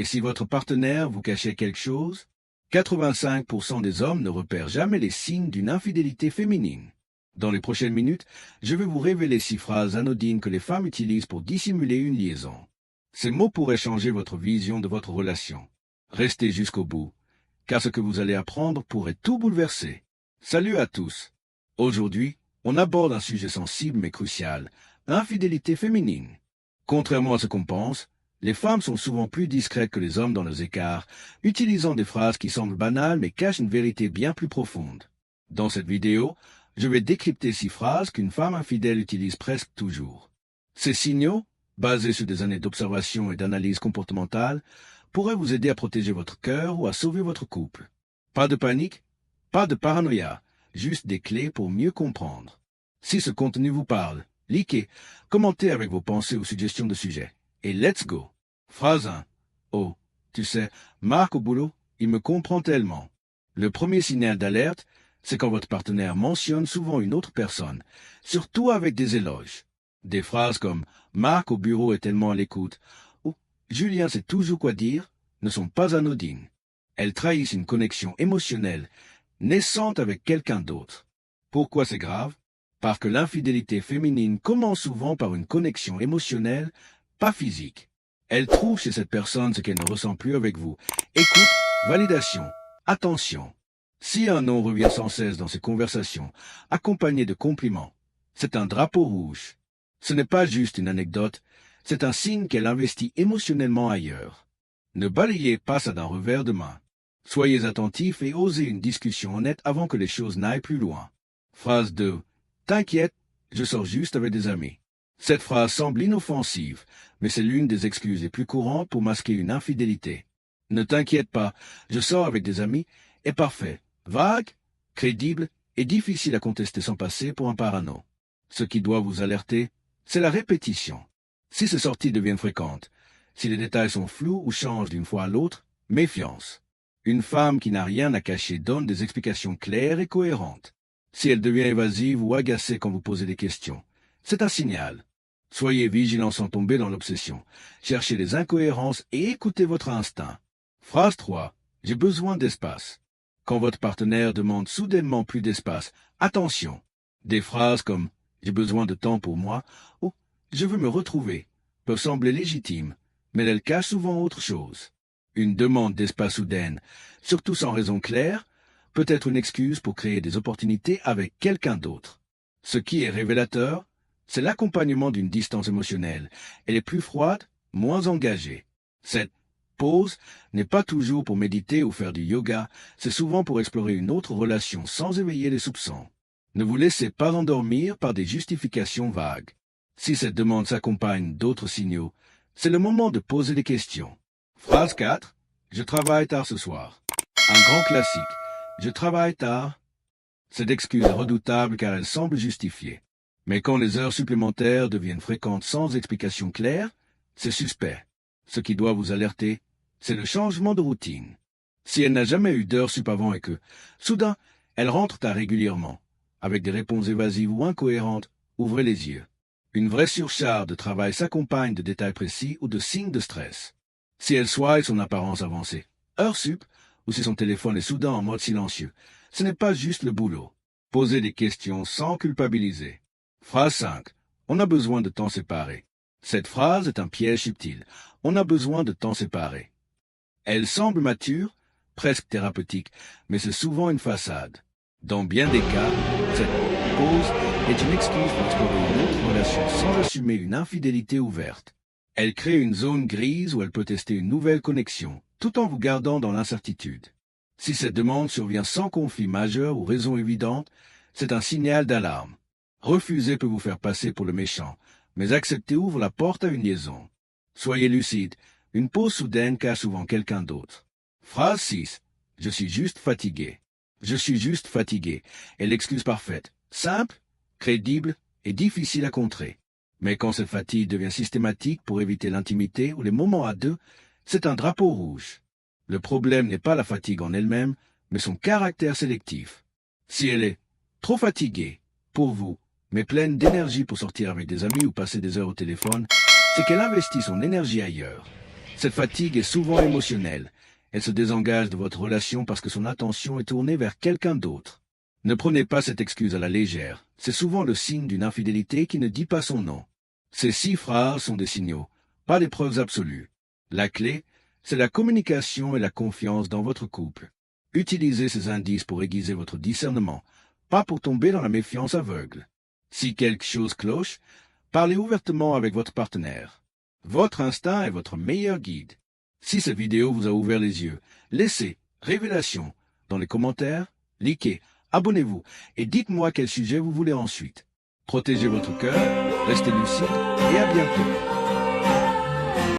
Et si votre partenaire vous cachait quelque chose? 85% des hommes ne repèrent jamais les signes d'une infidélité féminine. Dans les prochaines minutes, je vais vous révéler 6 phrases anodines que les femmes utilisent pour dissimuler une liaison. Ces mots pourraient changer votre vision de votre relation. Restez jusqu'au bout, car ce que vous allez apprendre pourrait tout bouleverser. Salut à tous. Aujourd'hui, on aborde un sujet sensible mais crucial, l'infidélité féminine. Contrairement à ce qu'on pense, les femmes sont souvent plus discrètes que les hommes dans leurs écarts, utilisant des phrases qui semblent banales mais cachent une vérité bien plus profonde. Dans cette vidéo, je vais décrypter 6 phrases qu'une femme infidèle utilise presque toujours. Ces signaux, basés sur des années d'observation et d'analyse comportementale, pourraient vous aider à protéger votre cœur ou à sauver votre couple. Pas de panique, pas de paranoïa, juste des clés pour mieux comprendre. Si ce contenu vous parle, likez, commentez avec vos pensées ou suggestions de sujets. Et let's go. Phrase 1. Oh, tu sais, Marc au boulot, il me comprend tellement. Le premier signal d'alerte, c'est quand votre partenaire mentionne souvent une autre personne, surtout avec des éloges. Des phrases comme « Marc au bureau est tellement à l'écoute » ou « Julien sait toujours quoi dire » ne sont pas anodines. Elles trahissent une connexion émotionnelle, naissante avec quelqu'un d'autre. Pourquoi c'est grave? Parce que l'infidélité féminine commence souvent par une connexion émotionnelle, pas physique. Elle trouve chez cette personne ce qu'elle ne ressent plus avec vous. Écoute, validation, attention. Si un nom revient sans cesse dans ces conversations, accompagné de compliments, c'est un drapeau rouge. Ce n'est pas juste une anecdote, c'est un signe qu'elle investit émotionnellement ailleurs. Ne balayez pas ça d'un revers de main. Soyez attentifs et osez une discussion honnête avant que les choses n'aillent plus loin. Phrase 2. T'inquiète, je sors juste avec des amis. Cette phrase semble inoffensive, mais c'est l'une des excuses les plus courantes pour masquer une infidélité. Ne t'inquiète pas, je sors avec des amis est parfait, vague, crédible et difficile à contester sans passer pour un parano. Ce qui doit vous alerter, c'est la répétition. Si ces sorties deviennent fréquentes, si les détails sont flous ou changent d'une fois à l'autre, méfiance. Une femme qui n'a rien à cacher donne des explications claires et cohérentes. Si elle devient évasive ou agacée quand vous posez des questions, c'est un signal. Soyez vigilant sans tomber dans l'obsession. Cherchez les incohérences et écoutez votre instinct. Phrase 3. J'ai besoin d'espace. Quand votre partenaire demande soudainement plus d'espace, attention. Des phrases comme « j'ai besoin de temps pour moi » ou « je veux me retrouver » peuvent sembler légitimes, mais elles cachent souvent autre chose. Une demande d'espace soudaine, surtout sans raison claire, peut être une excuse pour créer des opportunités avec quelqu'un d'autre. Ce qui est révélateur, c'est l'accompagnement d'une distance émotionnelle. Elle est plus froide, moins engagée. Cette pause n'est pas toujours pour méditer ou faire du yoga, c'est souvent pour explorer une autre relation sans éveiller les soupçons. Ne vous laissez pas endormir par des justifications vagues. Si cette demande s'accompagne d'autres signaux, c'est le moment de poser des questions. Phrase 4. Je travaille tard ce soir. Un grand classique. Je travaille tard. Cette excuse est redoutable car elle semble justifiée. Mais quand les heures supplémentaires deviennent fréquentes sans explication claire, c'est suspect. Ce qui doit vous alerter, c'est le changement de routine. Si elle n'a jamais eu d'heures sup avant et que, soudain, elle rentre tard régulièrement, avec des réponses évasives ou incohérentes, ouvrez les yeux. Une vraie surcharge de travail s'accompagne de détails précis ou de signes de stress. Si elle soigne son apparence avancée, heures sup, ou si son téléphone est soudain en mode silencieux, ce n'est pas juste le boulot. Posez des questions sans culpabiliser. Phrase 5. On a besoin de temps séparés. Cette phrase est un piège subtil. On a besoin de temps séparés. Elle semble mature, presque thérapeutique, mais c'est souvent une façade. Dans bien des cas, cette pause est une excuse pour explorer une autre relation sans assumer une infidélité ouverte. Elle crée une zone grise où elle peut tester une nouvelle connexion, tout en vous gardant dans l'incertitude. Si cette demande survient sans conflit majeur ou raison évidente, c'est un signal d'alarme. Refuser peut vous faire passer pour le méchant, mais accepter ouvre la porte à une liaison. Soyez lucide, une pause soudaine cache souvent quelqu'un d'autre. Phrase 6. Je suis juste fatigué. Je suis juste fatigué est l'excuse parfaite, simple, crédible et difficile à contrer. Mais quand cette fatigue devient systématique pour éviter l'intimité ou les moments à deux, c'est un drapeau rouge. Le problème n'est pas la fatigue en elle-même, mais son caractère sélectif. Si elle est trop fatiguée, pour vous, mais pleine d'énergie pour sortir avec des amis ou passer des heures au téléphone, c'est qu'elle investit son énergie ailleurs. Cette fatigue est souvent émotionnelle. Elle se désengage de votre relation parce que son attention est tournée vers quelqu'un d'autre. Ne prenez pas cette excuse à la légère. C'est souvent le signe d'une infidélité qui ne dit pas son nom. Ces 6 phrases sont des signaux, pas des preuves absolues. La clé, c'est la communication et la confiance dans votre couple. Utilisez ces indices pour aiguiser votre discernement, pas pour tomber dans la méfiance aveugle. Si quelque chose cloche, parlez ouvertement avec votre partenaire. Votre instinct est votre meilleur guide. Si cette vidéo vous a ouvert les yeux, laissez révélation dans les commentaires, likez, abonnez-vous et dites-moi quel sujet vous voulez ensuite. Protégez votre cœur, restez lucide et à bientôt.